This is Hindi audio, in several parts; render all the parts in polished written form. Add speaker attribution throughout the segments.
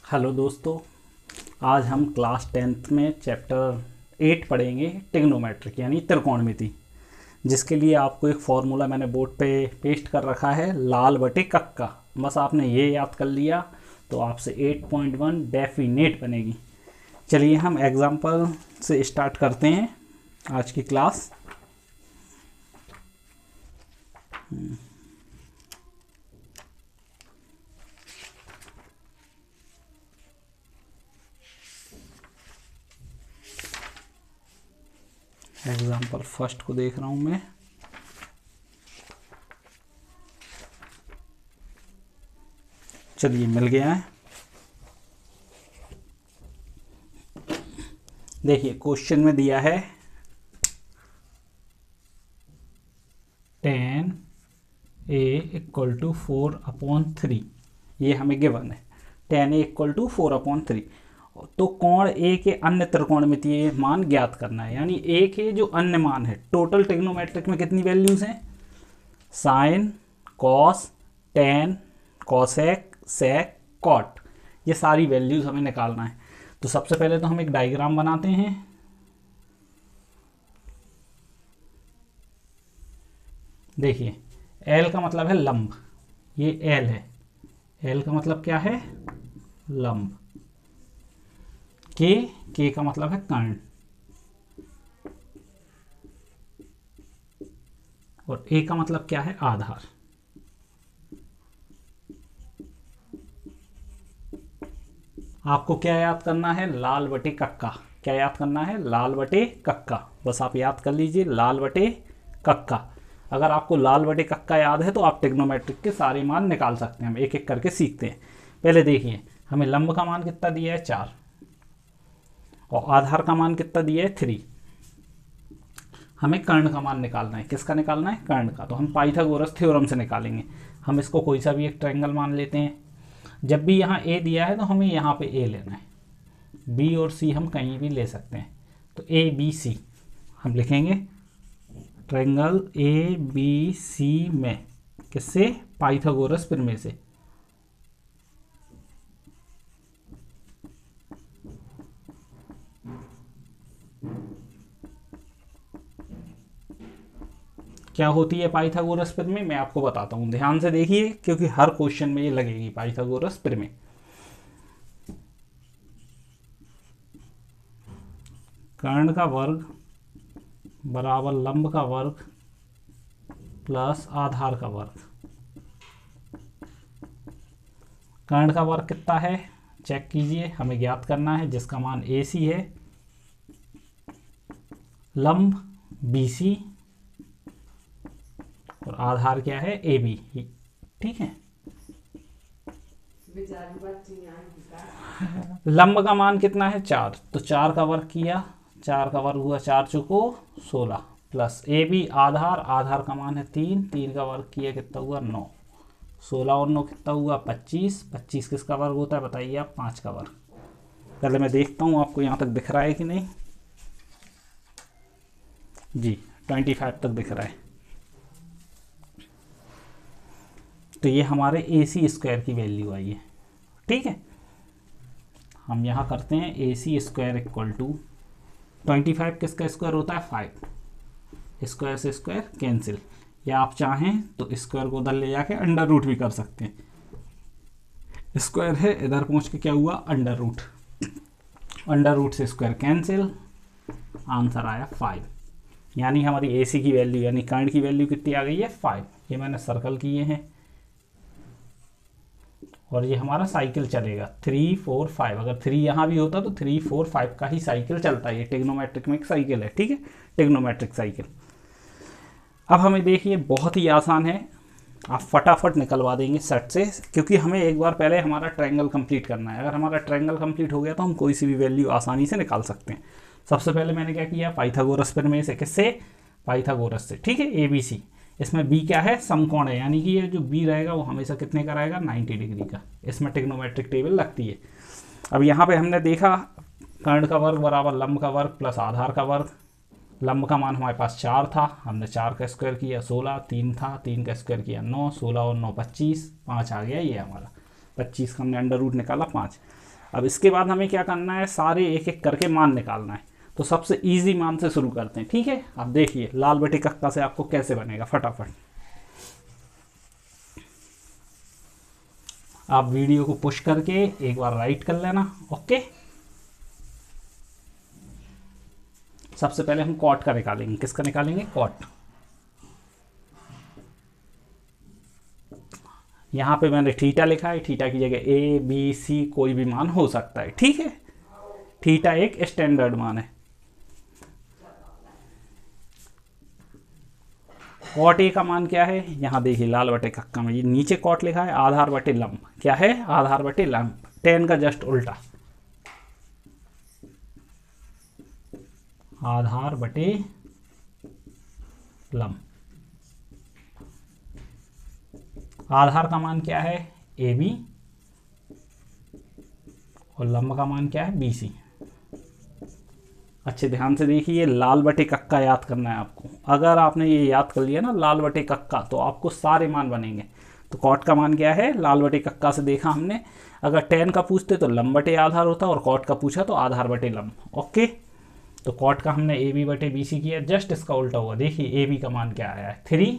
Speaker 1: हेलो दोस्तों, आज हम क्लास 10th में चैप्टर 8 पढ़ेंगे ट्रिग्नोमेट्रिक यानी त्रिकोणमिति। जिसके लिए आपको एक फॉर्मूला मैंने बोर्ड पे पेस्ट कर रखा है, लाल बटे कक्का। बस आपने ये याद कर लिया तो आपसे 8.1 डेफिनेट बनेगी। चलिए हम एग्जाम्पल से स्टार्ट करते हैं आज की क्लास। एग्जाम्पल फर्स्ट को देख रहा हूँ मैं। चलिए मिल गया है। देखिए क्वेश्चन में दिया है 10a = 4/3। ये हमें गिवन है 10a = 4/3। तो कोण ए के अन्य त्रिकोणमितीय मान ज्ञात करना है, यानी ए के जो अन्य मान है। टोटल ट्रिग्नोमेट्रिक में कितनी वैल्यूज हैं? साइन, कॉस, टेन, कॉसेक, सेक, कॉट, ये सारी वैल्यूज हमें निकालना है। तो सबसे पहले तो हम एक डायग्राम बनाते हैं। देखिए एल का मतलब है लंब, ये एल है। एल का मतलब क्या है? लंब। के का मतलब है कर्ण, और ए का मतलब क्या है? आधार। आपको क्या याद करना है? लाल बटे कक्का। क्या याद करना है? लाल बटे कक्का। बस आप याद कर लीजिए लाल बटे कक्का। अगर आपको लाल बटे कक्का याद है तो आप ट्रिग्नोमेट्रिक के सारे मान निकाल सकते हैं। हम एक एक करके सीखते हैं। पहले देखिए हमें लंब का मान कितना दिया है? 4, और आधार का मान कितना दिया है? 3। हमें कर्ण का मान निकालना है। किसका निकालना है? कर्ण का। तो हम पाइथागोरस थ्योरम से निकालेंगे। हम इसको कोई सा भी एक ट्रायंगल मान लेते हैं। जब भी यहाँ ए दिया है तो हमें यहाँ पे ए लेना है। बी और सी हम कहीं भी ले सकते हैं। तो ए बी सी हम लिखेंगे ट्रायंगल ए बी सी में किससे? पाइथागोरस प्रमेय से। क्या होती है पाइथागोरस प्रमेय? मैं आपको बताता हूँ, ध्यान से देखिए, क्योंकि हर क्वेश्चन में ये लगेगी पाइथागोरस प्रमेय। कर्ण का वर्ग बराबर लंब का वर्ग प्लस आधार का वर्ग। कर्ण का वर्ग कितना है? चेक कीजिए, हमें ज्ञात करना है, जिसका मान ए सी है। लंब बी सी और आधार क्या है? A B. ठीक है। लंब का मान कितना है? 4। तो 4 का वर्ग किया, 4 का वर्ग हुआ 4 चौको 16, प्लस ए बी आधार, आधार का मान है 3, 3 का वर्ग किया कितना हुआ? 9। 16 और 9 कितना हुआ? 25। 25 किसका वर्ग होता है बताइए आप? 5 का वर्ग। पहले मैं देखता हूँ आपको यहाँ तक दिख रहा है कि नहीं। जी 25 तक दिख रहा है। तो ये हमारे ए सी स्क्वायर की वैल्यू आई है। ठीक है, हम यहाँ करते हैं ए सी स्क्वायर इक्वल टू 25 किसका स्क्वायर होता है? 5। स्क्वायर से स्क्वायर कैंसिल, या आप चाहें तो स्क्वायर को उधर ले जाके अंडर रूट भी कर सकते हैं। स्क्वायर है, इधर पहुँच के क्या हुआ? Under root. अंडर रूट से स्क्वायर कैंसिल, आंसर आया 5। यानी हमारी ए सी की वैल्यू यानी कर्ण की वैल्यू कितनी आ गई है? 5। ये मैंने सर्कल किए हैं, और ये हमारा साइकिल चलेगा 3 4 5। अगर 3 यहाँ भी होता तो 3 4 5 का ही साइकिल चलता है। ये ट्रिग्नोमेट्रिक में एक साइकिल है। ठीक है, ट्रिग्नोमेट्रिक साइकिल। अब हमें देखिए बहुत ही आसान है, आप फटाफट निकलवा देंगे सेट से, क्योंकि हमें एक बार पहले हमारा ट्रायंगल कंप्लीट करना है। अगर हमारा ट्रायंगल कंप्लीट हो गया तो हम कोई सी भी वैल्यू आसानी से निकाल सकते हैं। सबसे पहले मैंने क्या किया? पाइथागोरस प्रमेय से। किससे? पाइथागोरस से। ठीक है, ए बी सी। इसमें बी क्या है? समकोण है, यानी कि ये जो बी रहेगा वो हमेशा कितने का रहेगा? 90 डिग्री का। इसमें ट्रिग्नोमेट्रिक टेबल लगती है। अब यहाँ पे हमने देखा कर्ण का वर्ग बराबर लंब का वर्ग प्लस आधार का वर्ग। लंब का मान हमारे पास 4 था, हमने 4 का स्क्वायर किया 16, 3 था 3 का स्क्वायर किया 9, 16 और 9 25, 5 आ गया ये हमारा। 25 का हमने अंडर रूट निकाला 5। अब इसके बाद हमें क्या करना है, सारे एक एक करके मान निकालना है। तो सबसे इजी मान से शुरू करते हैं, ठीक है। अब देखिए लाल बटे कक्का से आपको कैसे बनेगा, फटाफट आप वीडियो को पुश करके एक बार राइट कर लेना। ओके, सबसे पहले हम कॉट का निकालेंगे। किसका निकालेंगे, कॉट। यहाँ पे मैंने थीटा लिखा है, थीटा की जगह ए बी सी कोई भी मान हो सकता है, ठीक है। थीटा एक स्टैंडर्ड मान है। कॉट ए का मान क्या है, यहाँ देखिए लाल बटे कक्का में ये नीचे कॉट लिखा है, आधार बटे लंब। क्या है, आधार बटे लंब, टेन का जस्ट उल्टा, आधार बटे लंब। आधार का मान क्या है, ए बी, और लंब का मान क्या है, बी सी। अच्छे ध्यान से देखिए, लाल बटे कक्का याद करना है आपको। अगर आपने ये याद कर लिया ना लाल बटे कक्का, तो आपको सारे मान बनेंगे। तो कॉट का मान क्या है, लाल बटे कक्का से देखा हमने। अगर टेन का पूछते तो लंब बटे आधार होता, और कॉट का पूछा तो आधार बटे लंब। ओके, तो कॉट का हमने ए बी बटे बी सी किया, जस्ट इसका उल्टा हुआ। देखिए ए बी का मान क्या आया है, 3,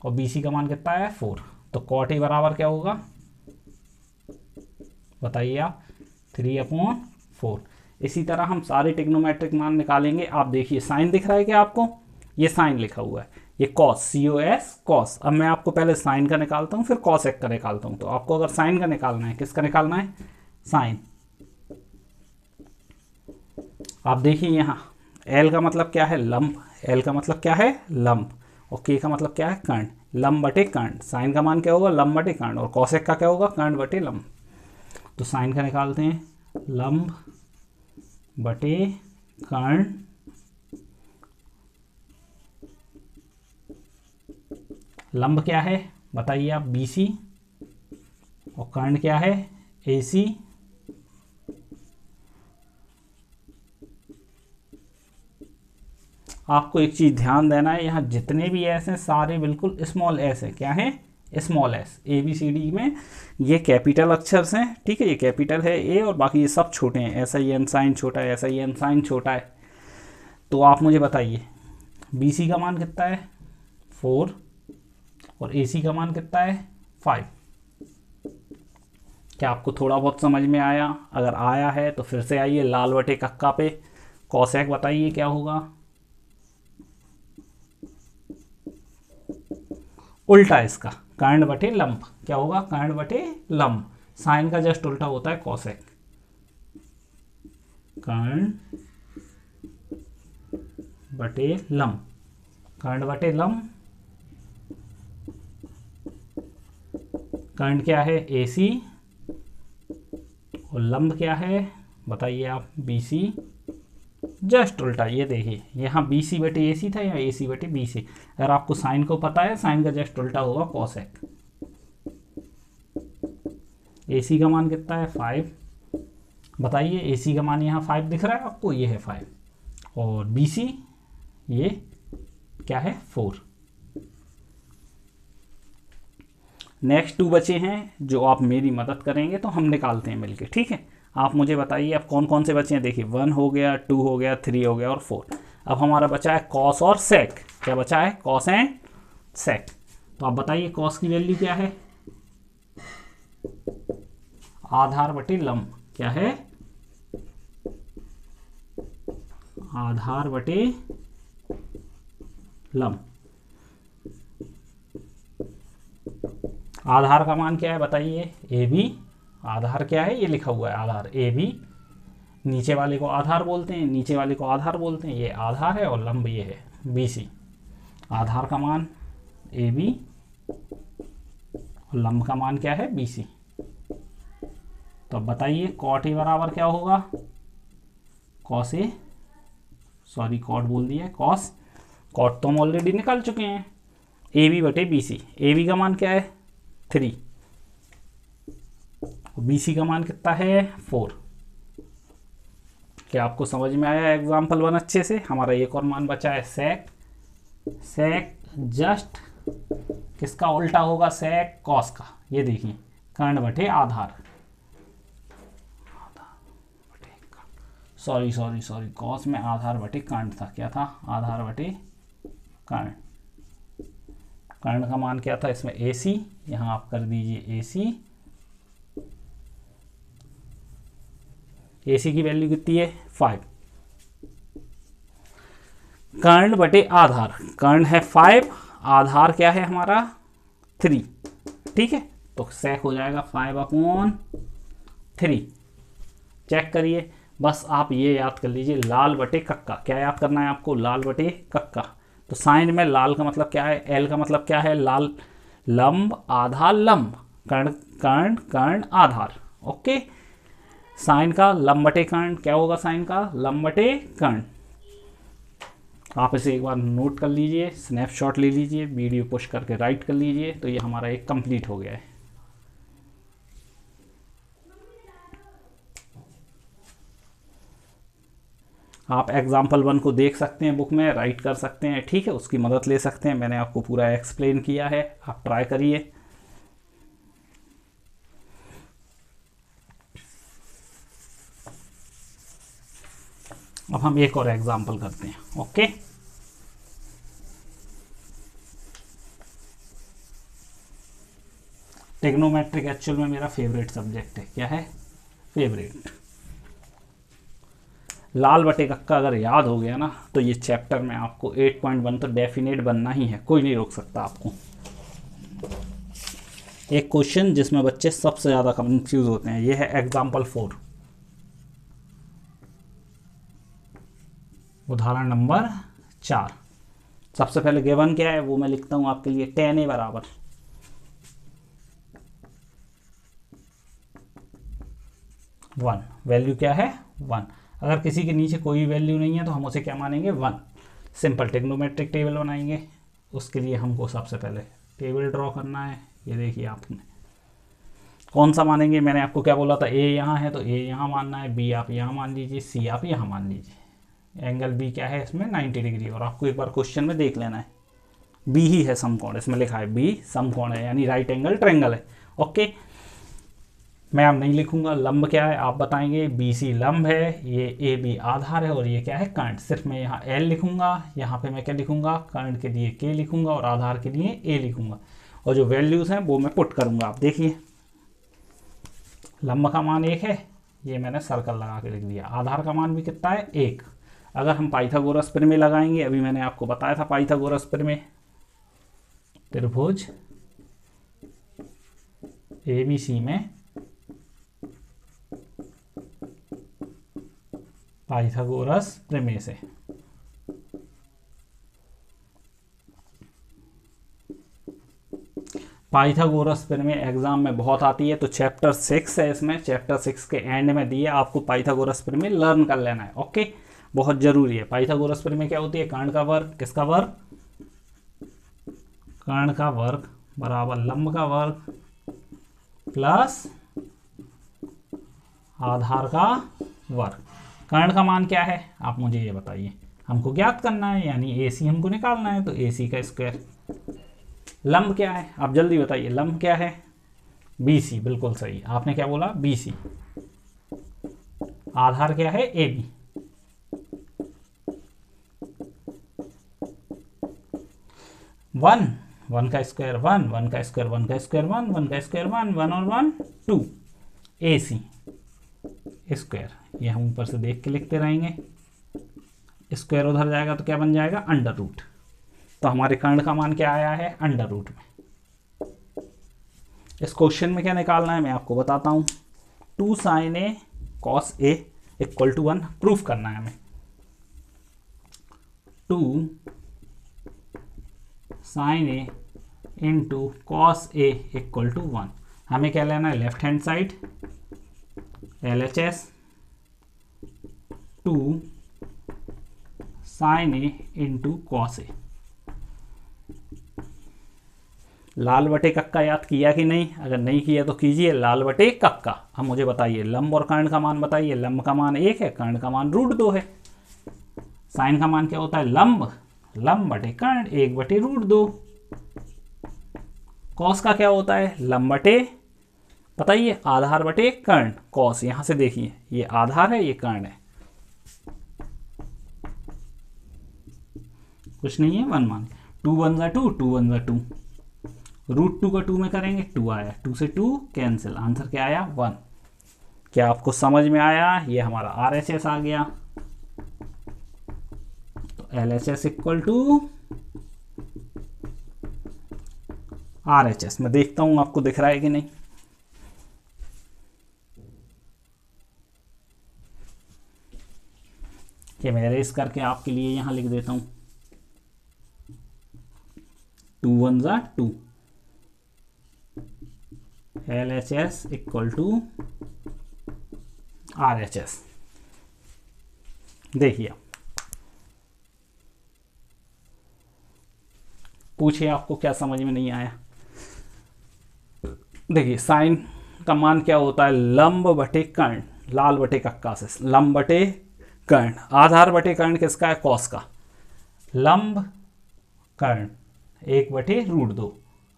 Speaker 1: और बी सी का मान कितना आया है, 4। तो कॉट ए बराबर क्या होगा, बताइए आप, 3/4। इसी तरह हम सारे ट्रिग्नोमेट्रिक मान निकालेंगे। आप देखिए साइन दिख रहा है क्या आपको, ये साइन लिखा हुआ है, ये कॉस, COS कॉस। अब मैं आपको पहले साइन का निकालता हूँ, फिर कॉसेक का निकालता हूँ। तो आपको अगर साइन का निकालना है, किसका निकालना है, साइन। आप देखिए यहाँ एल का मतलब क्या है, लंब। एल का मतलब क्या है, लंब। और के का मतलब क्या है, कर्ण। लंब बटे कर्ण। साइन का मान क्या होगा, लंब बटे कर्ण। और कॉसेक का क्या होगा, कर्ण बटे लंब। तो साइन का निकालते हैं, लंब बटे कर्ण लंब क्या है बताइए आप, BC, और कर्ण क्या है, AC। आपको एक चीज़ ध्यान देना है, यहाँ जितने भी एस हैं सारे बिल्कुल स्मॉल एस हैं। क्या है, स्मॉल एस। ABCD में ये कैपिटल अक्षर हैं, ठीक है। ये कैपिटल है ए, और बाकी ये सब छोटे हैं। SIN साइन छोटा है, SIN साइन छोटा है। तो आप मुझे बताइए BC का मान कितना है, 4, और AC का मान कितना है, 5। क्या आपको थोड़ा बहुत समझ में आया? अगर आया है तो फिर से आइए लाल बटे कक्का पे। कॉसेक बताइए क्या होगा, उल्टा इसका, कर्ण बटे लंब। क्या होगा, कर्ण बटे लंब। साइन का जस्ट उल्टा होता है कॉसेक, कर्ण बटे लंब। कर्ण बटे लंब, कर्ण क्या है, AC, और लंब क्या है बताइए आप, BC। जस्ट उल्टा। ये देखिए यहाँ BC बटे AC था, या AC बटे BC। अगर आपको साइन को पता है, साइन का जस्ट उल्टा होगा कॉसेक। AC का मान कितना है, 5। बताइए AC का मान यहाँ 5 दिख रहा है आपको, ये है 5। और BC ये क्या है, 4। नेक्स्ट 2 बचे हैं जो आप मेरी मदद करेंगे, तो हम निकालते हैं मिलके, ठीक है। आप मुझे बताइए अब कौन कौन से बचे हैं। देखिए 1 हो गया, 2 हो गया, 3 हो गया, और 4। अब हमारा बचा है कॉस और सेक। क्या बचा है, कॉस एंड सेक। तो आप बताइए कॉस की वैल्यू क्या है, आधार बटे लंब। क्या है, आधार बटे लंब। आधार का मान क्या है बताइए, AB। आधार क्या है, ये लिखा हुआ है आधार, AB। नीचे वाले को आधार बोलते हैं, नीचे वाले को आधार बोलते हैं। ये आधार है, और लंब ये है BC। आधार का मान AB, और लंब का मान क्या है, BC। तो अब बताइए कॉट ए बराबर क्या होगा, कॉस ए, सॉरी कॉट बोल दिया, कॉस। कॉट तो हम ऑलरेडी निकाल चुके हैं, AB बटे BC। AB का मान क्या है, 3, BC का मान कितना है, 4। क्या आपको समझ में आया एग्जाम्पल 1 अच्छे से? हमारा एक और मान बचा है सेक। सेक जस्ट किसका उल्टा होगा, सेक कॉस का। ये देखिए कर्ण बटे आधार। सॉरी कॉस में आधार बटे कर्ण था, क्या था, आधार बटे कर्ण। कर्ण का मान क्या था इसमें, AC, यहाँ आप कर दीजिए AC। AC की वैल्यू कितनी है 5। कर्ण बटे आधार, कर्ण है 5, आधार क्या है हमारा 3, ठीक है, तो सेक हो जाएगा 5/3। चेक करिए, बस आप ये याद कर लीजिए, लाल बटे कक्का। क्या याद करना है आपको, लाल बटे कक्का। तो साइन में लाल का मतलब क्या है, L का मतलब क्या है, लाल, लंब आधार लंब, कर्ण कर्ण कर्ण आधार। ओके, साइन का लंब बटे कर्ण क्या होगा, साइन का लंब बटे कर्ण। आप इसे एक बार नोट कर लीजिए, स्नैपशॉट ले लीजिए, वीडियो पुश करके राइट कर लीजिए, तो ये हमारा एक कंप्लीट हो गया है। आप एग्जाम्पल 1 को देख सकते हैं बुक में, राइट कर सकते हैं, ठीक है, उसकी मदद ले सकते हैं। मैंने आपको पूरा एक्सप्लेन किया है, आप ट्राई करिए। अब हम एक और एग्जाम्पल करते हैं। ओके, ट्रिग्नोमेट्रिक एक्चुअल में मेरा फेवरेट सब्जेक्ट है। क्या है, फेवरेट। लाल बटे कक्का अगर याद हो गया ना, तो ये चैप्टर में आपको 8.1 तो डेफिनेट बनना ही है, कोई नहीं रोक सकता आपको। एक क्वेश्चन जिसमें बच्चे सबसे ज़्यादा कंफ्यूज होते हैं, ये है एग्जाम्पल 4, उदाहरण नंबर 4। सबसे पहले गिवन क्या है वो मैं लिखता हूँ आपके लिए, tan A बराबर 1, वैल्यू क्या है 1। अगर किसी के नीचे कोई वैल्यू नहीं है तो हम उसे क्या मानेंगे 1। सिंपल ट्रिग्नोमेट्रिक टेबल बनाएंगे, उसके लिए हमको सबसे पहले टेबल ड्रॉ करना है। ये देखिए आपने कौन सा मानेंगे, मैंने आपको क्या बोला था, A यहाँ है तो A यहाँ मानना है, B आप यहाँ मान लीजिए, C आप यहाँ मान लीजिए। एंगल B क्या है इसमें 90 डिग्री, और आपको एक बार क्वेश्चन में देख लेना है B ही है समकोण, इसमें लिखा है B समकोण है, यानी राइट एंगल ट्रायंगल है। ओके, मैं अब नहीं लिखूंगा। लंब क्या है आप बताएंगे, BC लंब है, ये AB आधार है, और ये क्या है कर्ण। सिर्फ मैं यहाँ L लिखूंगा, यहाँ पे मैं क्या लिखूंगा, कर्ण के लिए K लिखूंगा और आधार के लिए A लिखूंगा, और जो वैल्यूज हैं वो मैं पुट करूंगा। आप देखिए, लंब का मान 1 है, ये मैंने सर्कल लगा के लिख दिया। आधार का मान भी कितना है 1। अगर हम पाइथागोरस प्रमेय लगाएंगे, अभी मैंने आपको बताया था पाइथागोरस प्रमेय, त्रिभुज ABC में पाइथागोरस प्रमेय से पाइथागोरस प्रमेय एग्जाम में बहुत आती है, तो चैप्टर 6 है इसमें, चैप्टर 6 के एंड में दिए, आपको पाइथागोरस प्रमेय लर्न कर लेना है। ओके, बहुत जरूरी है। पाइथागोरस प्रमेय क्या होती है, कर्ण का वर्ग, किसका वर्ग, कर्ण का वर्ग बराबर लंब का वर्ग प्लस आधार का वर्ग। कर्ण का मान क्या है आप मुझे ये बताइए, हमको ज्ञात करना है, यानी AC हमको निकालना है, तो AC का स्क्वायर। लंब क्या है आप जल्दी बताइए, लंब क्या है BC, बिल्कुल सही, आपने क्या बोला BC। आधार क्या है AB। वन का स्क्वायर 1, 1 का स्क्वायर 1 का स्क्वायर 1, 1 का स्क्वायर 1, 1 और 1 2, AC स्क्वायर। ये हम ऊपर से देख के लिखते रहेंगे, स्क्वायर उधर जाएगा तो क्या बन जाएगा अंडर रूट। तो हमारे कर्ण का मान क्या आया है अंडर रूट में। इस क्वेश्चन में क्या निकालना है मैं आपको बताता हूं, 2 sin A cos A equal to 1 proof करना है हमें। 2 sin A into cos A equal to 1। हमें क्या लेना है, left hand side LHS 2 sin A into cos A। लाल बटे कक्का याद किया कि नहीं, अगर नहीं किया तो कीजिए, लाल बटे कक्का। अब मुझे बताइए लंब और कर्ण का मान बताइए। लंब का मान 1 है, कर्ण का मान √2 है। साइन का मान क्या होता है, लंब बटे कर्ण 1/√2। कॉस का क्या होता है, लंब बटे, बताइए, आधार बटे कर्ण। कॉस यहाँ से देखिए, ये आधार है ये कर्ण है, कुछ नहीं है, 1 मान 2 1 जा 2, 2 1 जा 2, √2 का 2 में करेंगे 2 आया, 2 से 2 कैंसिल, आंसर क्या आया 1। क्या आपको समझ में आया? ये हमारा RHS आ गया। तो LHS इक्वल टू RHS। मैं देखता हूं आपको दिख रहा है कि नहीं। कि मैं रेस करके आपके लिए यहां लिख देता हूं, 2 1 जा 2, LHS इक्वल टू RHS। देखिए, पूछिए आपको क्या समझ में नहीं आया। देखिए, साइन का मान क्या होता है? लंब बटे कर्ण, लाल बटे कक्का से लंब बटे कर्ण। आधार बटे कर्ण किसका है? कॉस का। लंब कर्ण 1 बटे √2,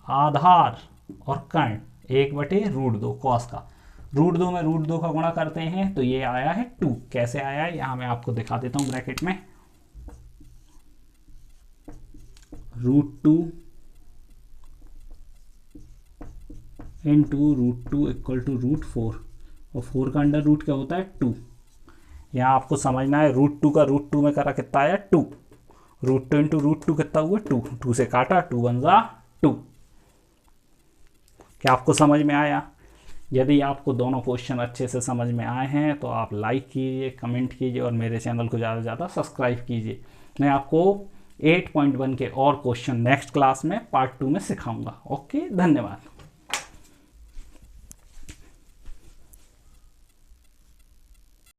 Speaker 1: आधार और कर्ण 1 बटे √2 कॉस का। √2 में √2 का गुणा करते हैं तो ये आया है 2। कैसे आया है यहां मैं आपको दिखा देता हूं ब्रैकेट में, √2 इंटू √2 इक्वल टू √4, और 4 का अंडर रूट क्या होता है? 2। यहाँ आपको समझना है, √2 का √2 में करा कितना आया? 2। √2 इंटू √2 कितना हुआ? 2। 2 से काटा, 2 1 जा 2। क्या आपको समझ में आया? यदि आपको दोनों क्वेश्चन अच्छे से समझ में आए हैं तो आप लाइक कीजिए, कमेंट कीजिए और मेरे चैनल को ज़्यादा से ज़्यादा सब्सक्राइब कीजिए। मैं आपको 8.1 के और क्वेश्चन नेक्स्ट क्लास में पार्ट 2 में सिखाऊंगा। ओके, धन्यवाद।